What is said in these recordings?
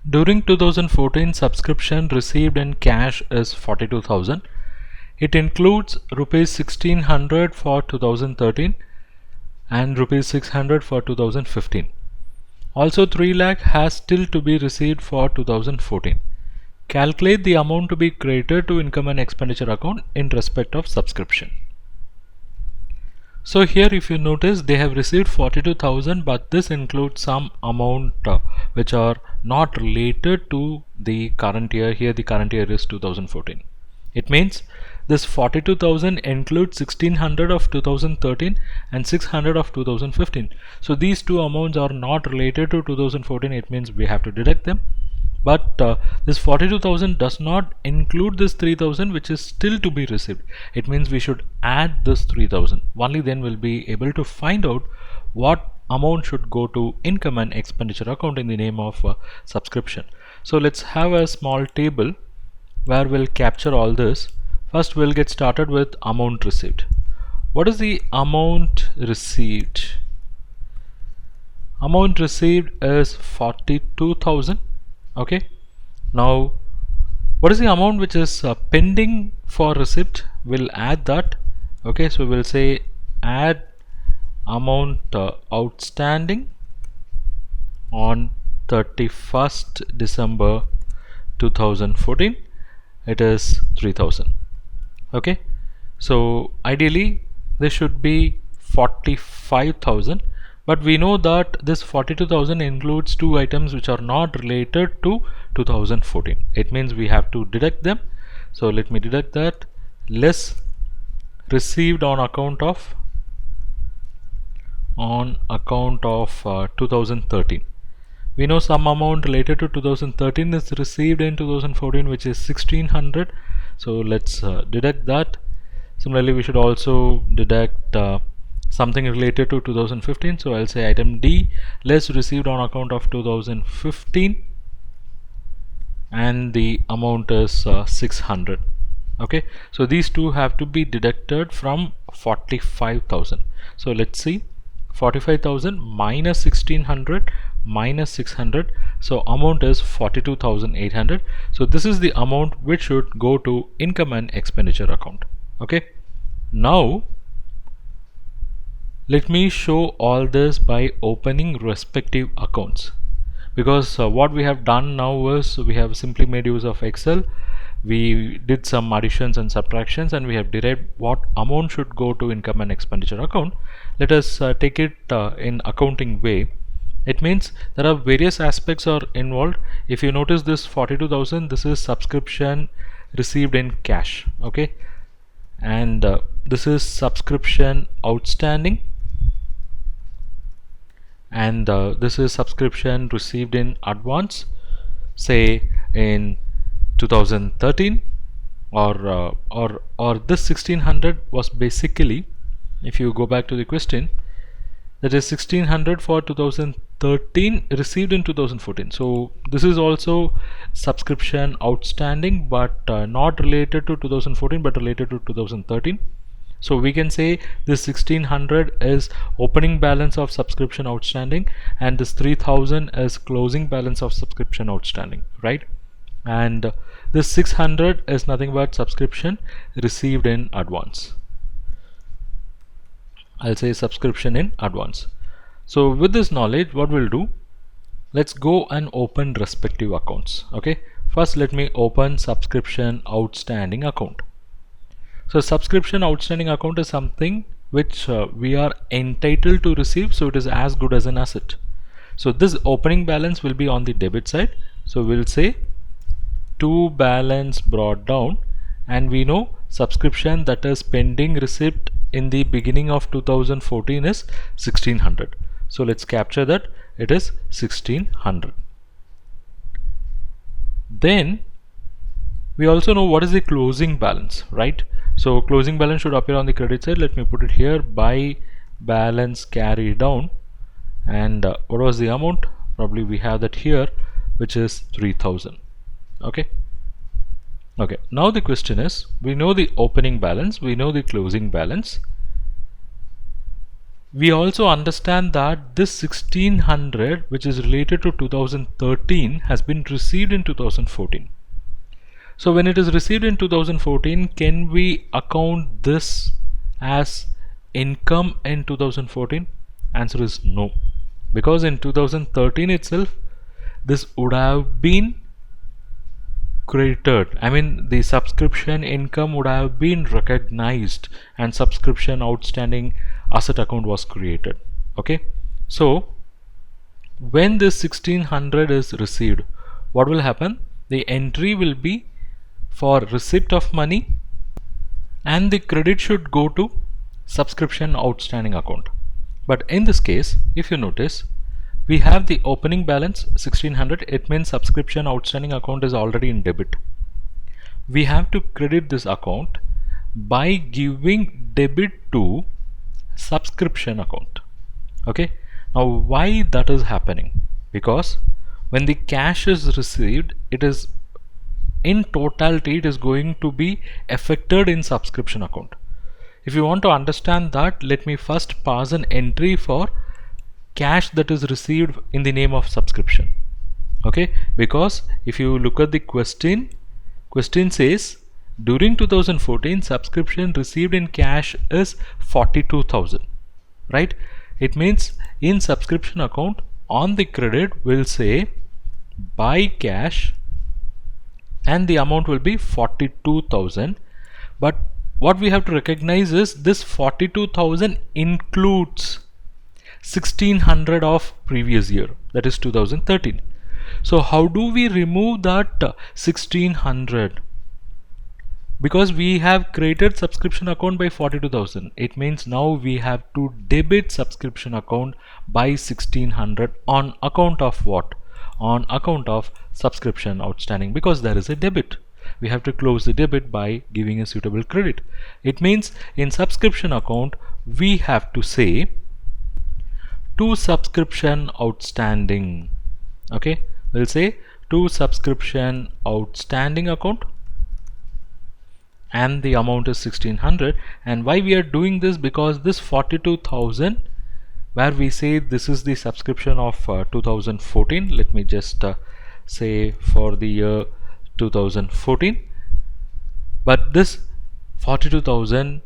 During 2014, subscription received in cash is 42,000. It includes rupees 1600 for 2013 and rupees 600 for 2015. Also 3 lakh has still to be received for 2014. Calculate the amount to be credited to income and expenditure account in respect of subscription. So here if you notice, they have received 42,000, but this includes some amount which are not related to the current year. Here the current year is 2014. It means this 42,000 includes 1600 of 2013 and 600 of 2015. So these two amounts are not related to 2014. It means we have to deduct them. But this 42,000 does not include this 3,000 which is still to be received. It means we should add this 3,000. Only then we'll be able to find out what amount should go to income and expenditure account in the name of subscription. So let's have a small table where we'll capture all this. First we'll get started with amount received. What is the amount received? Amount received is 42,000. Okay, now what is the amount which is pending for receipt? We'll add that. Okay, so we'll say add amount outstanding on 31st December 2014. It is 3,000. Okay, so ideally this should be 45,000. But we know that this 42,000 includes two items which are not related to 2014. It means we have to deduct them. So let me deduct that. Less received on account of 2013. We know some amount related to 2013 is received in 2014, which is 1600. So let's deduct that. Similarly, we should also deduct something related to 2015. So I'll say item D, less received on account of 2015, and the amount is 600. Okay, so these two have to be deducted from 45,000. So let's see, 45,000 minus 1600 minus 600, so amount is 42,800. So this is the amount which should go to income and expenditure account. Okay, now let me show all this by opening respective accounts, because what we have done now is we have simply made use of Excel. We did some additions and subtractions and we have derived what amount should go to income and expenditure account. Let us take it in accounting way. It means there are various aspects are involved. If you notice this 42,000, this is subscription received in cash. Okay, and this is subscription outstanding, and this is subscription received in advance, say in 2013, or this 1600 was basically, if you go back to the question, that is 1600 for 2013 received in 2014. So this is also subscription outstanding, but not related to 2014 but related to 2013. So we can say this 1600 is opening balance of subscription outstanding, and this 3000 is closing balance of subscription outstanding, right? And this 600 is nothing but subscription received in advance. I'll say subscription in advance. So with this knowledge, what we'll do, let's go and open respective accounts. Okay, first let me open subscription outstanding account. So subscription outstanding account is something which we are entitled to receive, so it is as good as an asset. So this opening balance will be on the debit side. So we'll say to balance brought down, and we know subscription that is pending receipt in the beginning of 2014 is 1600. So let's capture that, it is 1600. Then we also know what is the closing balance, right? So closing balance should appear on the credit side. Let me put it here, by balance carry down, and what was the amount? Probably we have that here, which is 3000. Okay, now the question is, we know the opening balance, we know the closing balance, We also understand that this 1600 which is related to 2013 has been received in 2014. So when it is received in 2014, can we account this as income in 2014? Answer is no, because in 2013 itself this would have been credited. I mean, the subscription income would have been recognized and subscription outstanding asset account was created. Okay, so when this 1600 is received, what will happen? The entry will be for receipt of money and the credit should go to subscription outstanding account. But in this case, if you notice, we have the opening balance 1600. It means subscription outstanding account is already in debit. We have to credit this account by giving debit to subscription account. Okay, now why that is happening? Because when the cash is received, it is in totality, it is going to be affected in subscription account. If you want to understand that, let me first pass an entry for cash that is received in the name of subscription. Okay, because if you look at the question says during 2014 subscription received in cash is 42,000, right? It means in subscription account on the credit will say buy cash and the amount will be 42,000. But what we have to recognize is this 42,000 includes 1600 of previous year, that is 2013. So how do we remove that 1600? Because we have created subscription account by 42,000, it means now we have to debit subscription account by 1600 on account of what? On account of subscription outstanding, because there is a debit. We have to close the debit by giving a suitable credit. It means in subscription account we have to say to subscription outstanding. Okay, we'll say to subscription outstanding account and the amount is 1600. And why we are doing this? Because this 42,000 where we say this is the subscription of 2014. Let me just say for the year 2014, but this 42,000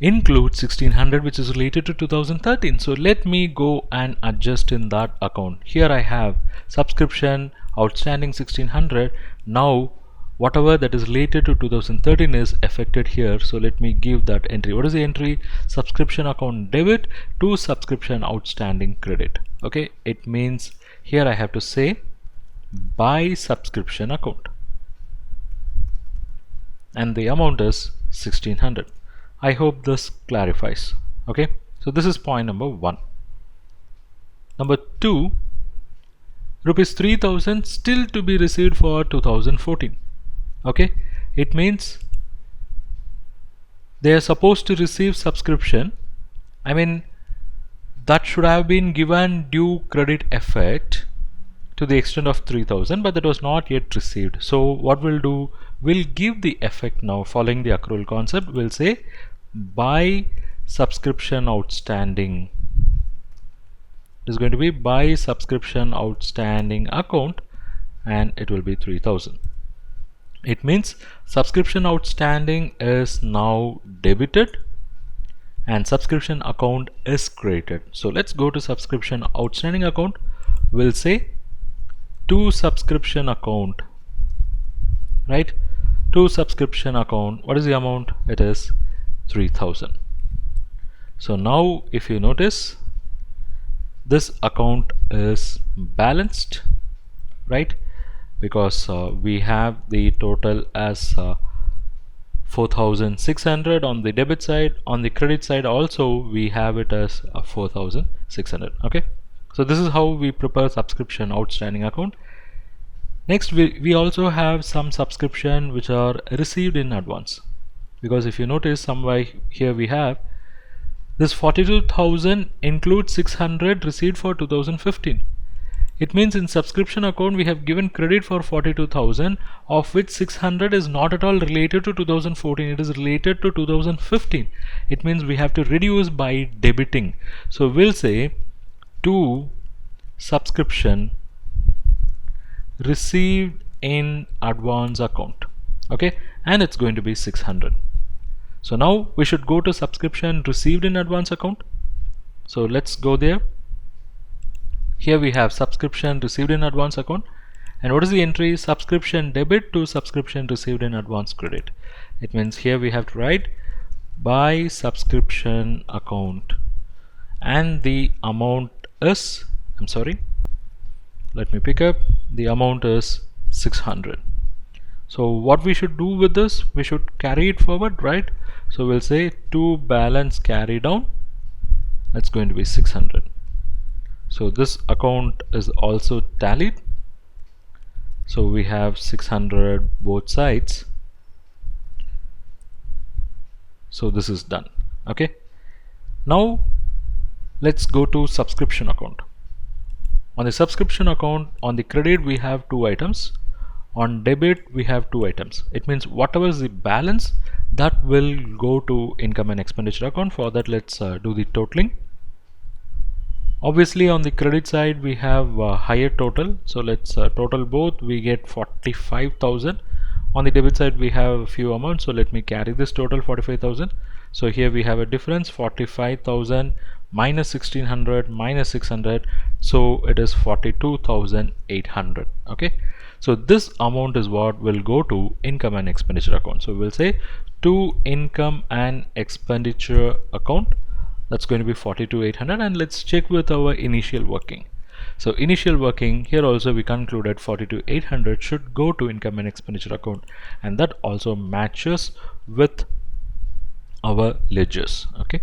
includes 1600 which is related to 2013. So let me go and adjust in that account. Here I have subscription outstanding 1600. Now whatever that is related to 2013 is affected here. So let me give that entry. What is the entry? Subscription account debit to subscription outstanding credit. Okay, it means here I have to say by subscription account and the amount is 1600. I hope this clarifies. Okay, so this is point number 1. Number 2, rupees 3000 still to be received for 2014. Okay, it means they are supposed to receive subscription. I mean, that should have been given due credit effect to the extent of 3000, but that was not yet received. So what we'll do, we'll give the effect now following the accrual concept. We'll say by subscription outstanding. It is going to be by subscription outstanding account and it will be 3000. It means subscription outstanding is now debited and subscription account is credited. So let's go to subscription outstanding account. We'll say to subscription account, right? To subscription account, what is the amount? It is 3000. So now if you notice, this account is balanced, right? Because we have the total as 4600 on the debit side. On the credit side also we have it as 4600. Okay, so this is how we prepare subscription outstanding account. Next we also have some subscription which are received in advance, because if you notice somewhere here we have this 42,000 includes 600 received for 2015. It means in subscription account we have given credit for 42,000, of which 600 is not at all related to 2014, it is related to 2015. It means we have to reduce by debiting. So we'll say to subscription received in advance account, okay, and it's going to be 600. So now we should go to subscription received in advance account. So let's go there. Here we have subscription received in advance account, and what is the entry? Subscription debit to subscription received in advance credit. It means here we have to write by subscription account, and the amount is, I'm sorry, let me pick up, the amount is 600. So what we should do with this, we should carry it forward, right? So we'll say to balance carry down, that's going to be 600. So this account is also tallied. So we have 600 both sides. So this is done. Okay. Now let's go to subscription account. On the subscription account, on the credit we have two items. On debit we have two items. It means whatever is the balance, that will go to income and expenditure account. For that, let's do the totaling. Obviously on the credit side we have a higher total, so let's total both. We get 45,000. On the debit side we have a few amounts, so let me carry this total 45,000. So here we have a difference, 45,000 minus 1600 minus 600, so it is 42,800. okay, so this amount is what will go to income and expenditure account. So we'll say to income and expenditure account, that's going to be 42,800, and let's check with our initial working. So initial working, here also we concluded 42,800 should go to income and expenditure account, and that also matches with our ledgers. Okay.